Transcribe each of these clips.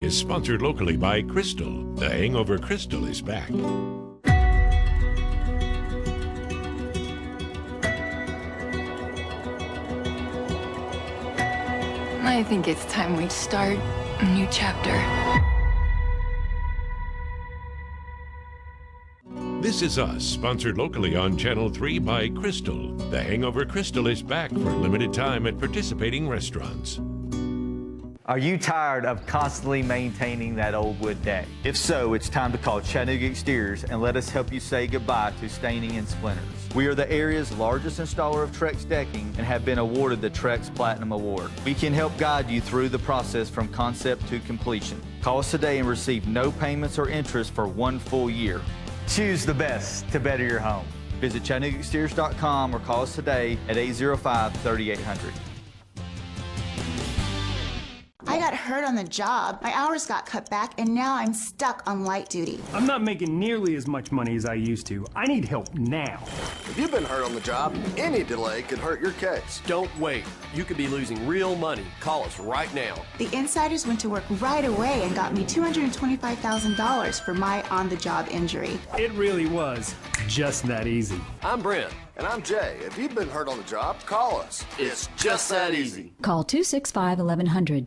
Is sponsored locally by Crystal. The Hangover Crystal is back. I think it's time we start a new chapter. This Is Us, sponsored locally on Channel 3 by Crystal. The Hangover Crystal is back for a limited time at participating restaurants. Are you tired of constantly maintaining that old wood deck? If so, it's time to call Chattanooga Exteriors and let us help you say goodbye to staining and splinters. We are the area's largest installer of Trex decking and have been awarded the Trex Platinum Award. We can help guide you through the process from concept to completion. Call us today and receive no payments or interest for 1 full year. Choose the best to better your home. Visit ChattanoogaExteriors.com or call us today at 805-3800. I got hurt on the job. My hours got cut back, and now I'm stuck on light duty. I'm not making nearly as much money as I used to. I need help now. If you've been hurt on the job, any delay could hurt your case. Don't wait. You could be losing real money. Call us right now. The insiders went to work right away and got me $225,000 for my on-the-job injury. It really was just that easy. I'm Brent. And I'm Jay. If you've been hurt on the job, call us. It's just that easy. Call 265-1100.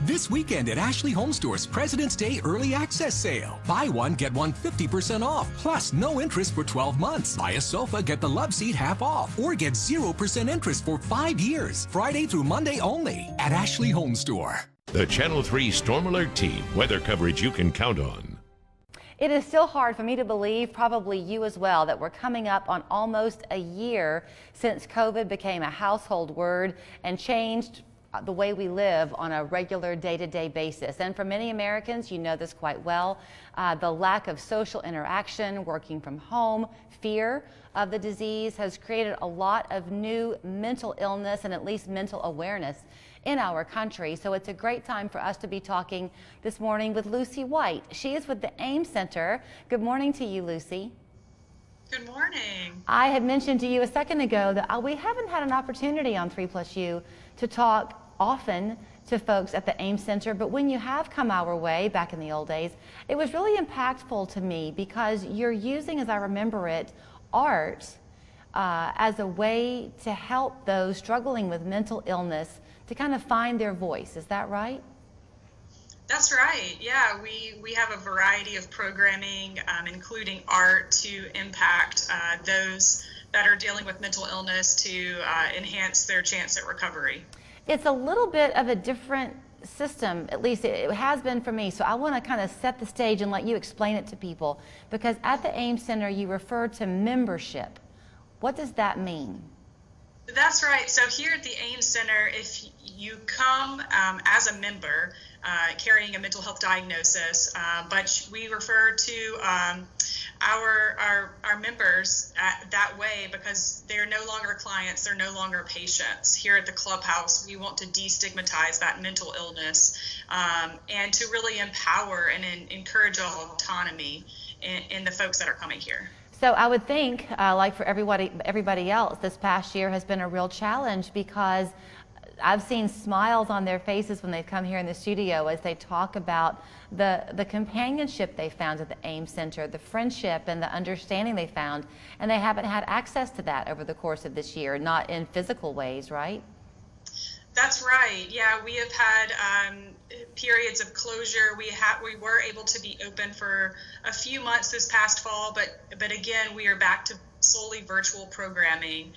This weekend at Ashley Home Store's President's Day Early Access Sale. Buy one, get one 50% off, plus no interest for 12 months. Buy a sofa, get the love seat half off, or get 0% interest for 5 years. Friday through Monday only at Ashley Home Store. The Channel 3 Storm Alert Team, weather coverage you can count on. It is still hard for me to believe, probably you as well, that we're coming up on almost a year since COVID became a household word and changed the way we live on a regular day-to-day basis. And for many Americans, you know this quite well, the lack of social interaction, working from home, fear of the disease has created a lot of new mental illness and at least mental awareness in our country. So it's a great time for us to be talking this morning with Lucy White. She is with the AIM Center. Good morning to you, Lucy. Good morning. I had mentioned to you a second ago that we haven't had an opportunity on 3+U to talk often to folks at the AIM Center, but when you have come our way back in the old days, it was really impactful to me because you're using, as I remember it, art as a way to help those struggling with mental illness to kind of find their voice. Is that right? That's right. Yeah, we have a variety of programming, including art, to impact those that are dealing with mental illness to enhance their chance at recovery. It's a little bit of a different system, at least it has been for me. So I want to kind of set the stage and let you explain it to people, because at the AIM Center you refer to membership. What does that mean? That's right. So here at the AIM Center, if you come as a member carrying a mental health diagnosis, but we refer to our members that way because they're no longer clients, they're no longer patients. Here at the clubhouse, we want to destigmatize that mental illness and to really empower and encourage autonomy in the folks that are coming here. So I would think, like for everybody else, this past year has been a real challenge because I've seen smiles on their faces when they've come here in the studio as they talk about the companionship they found at the AIM Center, the friendship and the understanding they found, and they haven't had access to that over the course of this year, not in physical ways, right? That's right. Yeah, we have had periods of closure. We were able to be open for a few months this past fall, but again, we are back to solely virtual programming.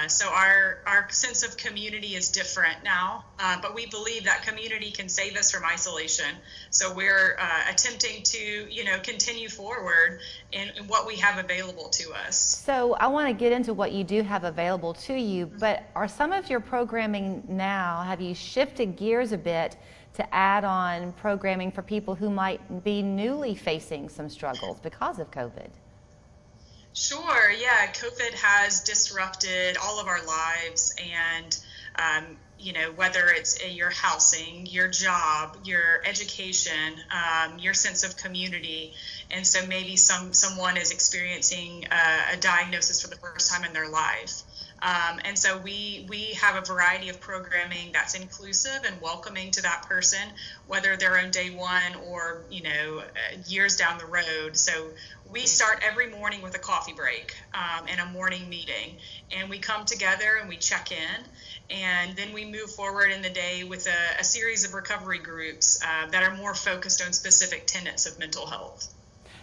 So our sense of community is different now, but we believe that community can save us from isolation. So we're attempting to, continue forward in what we have available to us. So I want to get into what you do have available to you, but are some of your programming now, have you shifted gears a bit to add on programming for people who might be newly facing some struggles because of COVID? Sure, yeah, COVID has disrupted all of our lives, and whether it's your housing, your job, your education, your sense of community, and so maybe someone is experiencing a diagnosis for the first time in their life. And so we have a variety of programming that's inclusive and welcoming to that person, whether they're on day one or, years down the road. So we start every morning with a coffee break and a morning meeting, and we come together and we check in. And then we move forward in the day with a series of recovery groups that are more focused on specific tenets of mental health.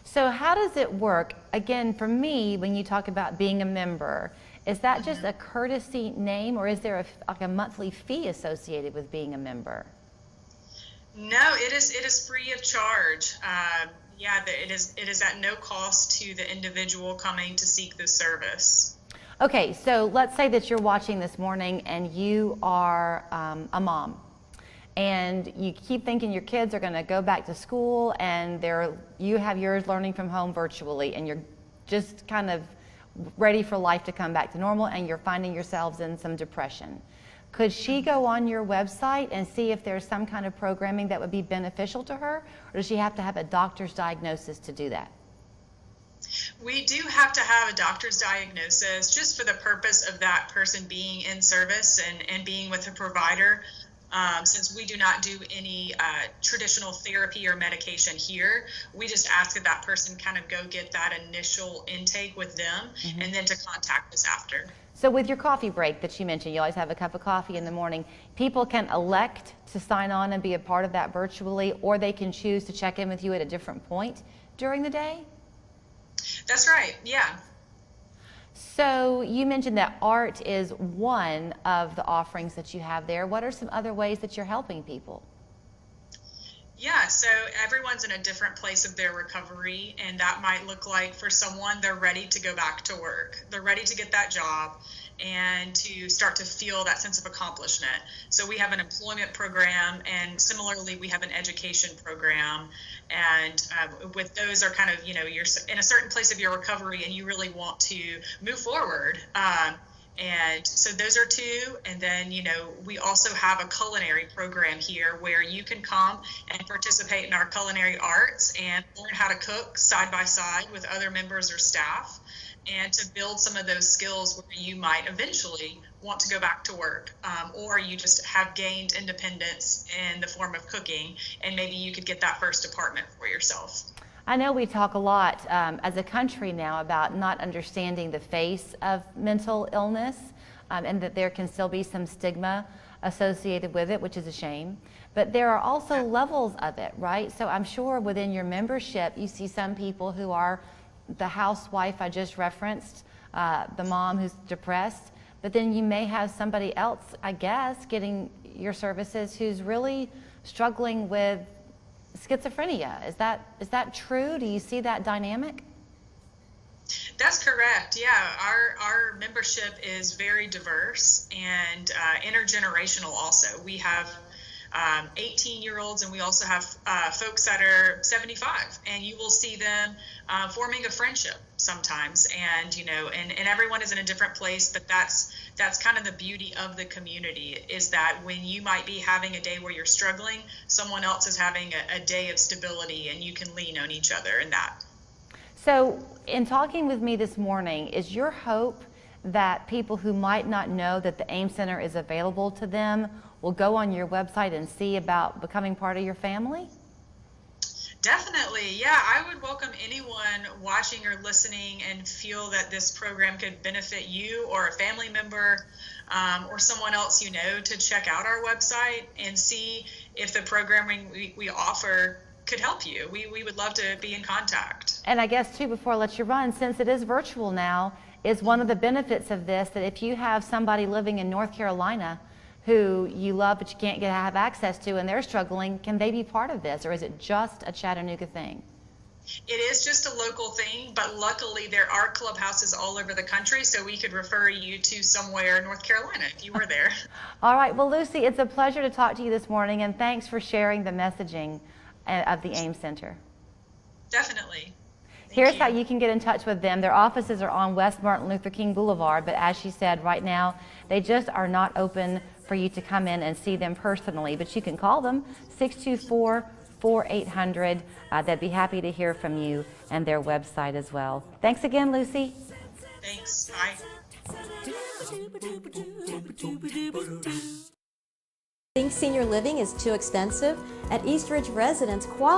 So how does it work? Again, for me, when you talk about being a member, is that just a courtesy name, or is there a monthly fee associated with being a member? No, it is free of charge. It is at no cost to the individual coming to seek this service. Okay, so let's say that you're watching this morning and you are a mom, and you keep thinking your kids are going to go back to school, and you have yours learning from home virtually, and you're just kind of ready for life to come back to normal, and you're finding yourselves in some depression. Could she go on your website and see if there's some kind of programming that would be beneficial to her, or does she have to have a doctor's diagnosis to do that? We do have to have a doctor's diagnosis just for the purpose of that person being in service and being with a provider. Since we do not do any traditional therapy or medication here, we just ask that person kind of go get that initial intake with them and then to contact us after. So with your coffee break that you mentioned, you always have a cup of coffee in the morning, people can elect to sign on and be a part of that virtually, or they can choose to check in with you at a different point during the day? That's right, yeah. So you mentioned that art is one of the offerings that you have there. What are some other ways that you're helping people? Yeah, so everyone's in a different place of their recovery, and that might look like for someone, they're ready to go back to work. They're ready to get that job and to start to feel that sense of accomplishment. So we have an employment program, and similarly, we have an education program. And with those are kind of, you're in a certain place of your recovery and you really want to move forward. And so those are two. And then, we also have a culinary program here where you can come and participate in our culinary arts and learn how to cook side by side with other members or staff, and to build some of those skills where you might eventually want to go back to work, or you just have gained independence in the form of cooking, and maybe you could get that first apartment for yourself. I know we talk a lot as a country now about not understanding the face of mental illness, and that there can still be some stigma associated with it, which is a shame. But there are also levels of it, right? So I'm sure within your membership, you see some people who are the housewife I just referenced, the mom who's depressed, but then you may have somebody else, I guess, getting your services who's really struggling with schizophrenia. Is that true? Do you see that dynamic? That's correct. Yeah, our membership is very diverse and intergenerational also. We have 18-year-olds, and we also have folks that are 75, and you will see them forming a friendship sometimes, and and everyone is in a different place, but that's kind of the beauty of the community, is that when you might be having a day where you're struggling, someone else is having a day of stability, and you can lean on each other in that. So in talking with me this morning, is your hope that people who might not know that the AIM Center is available to them will go on your website and see about becoming part of your family? Definitely, yeah. I would welcome anyone watching or listening and feel that this program could benefit you or a family member or someone else to check out our website and see if the programming we offer could help you. We would love to be in contact. And I guess too, before I let you run, since it is virtual now, is one of the benefits of this that if you have somebody living in North Carolina who you love but you can't have access to and they're struggling, can they be part of this, or is it just a Chattanooga thing? It is just a local thing, but luckily there are clubhouses all over the country, so we could refer you to somewhere in North Carolina if you were there. All right, well, Lucy, it's a pleasure to talk to you this morning, and thanks for sharing the messaging of the AIM Center. Definitely. Here's how you can get in touch with them. Their offices are on West Martin Luther King Boulevard, but as she said, right now, they just are not open for you to come in and see them personally. But you can call them, 624-4800. They'd be happy to hear from you, and their website as well. Thanks again, Lucy. Thanks. Bye. Think senior living is too expensive? At Eastridge Residence, quality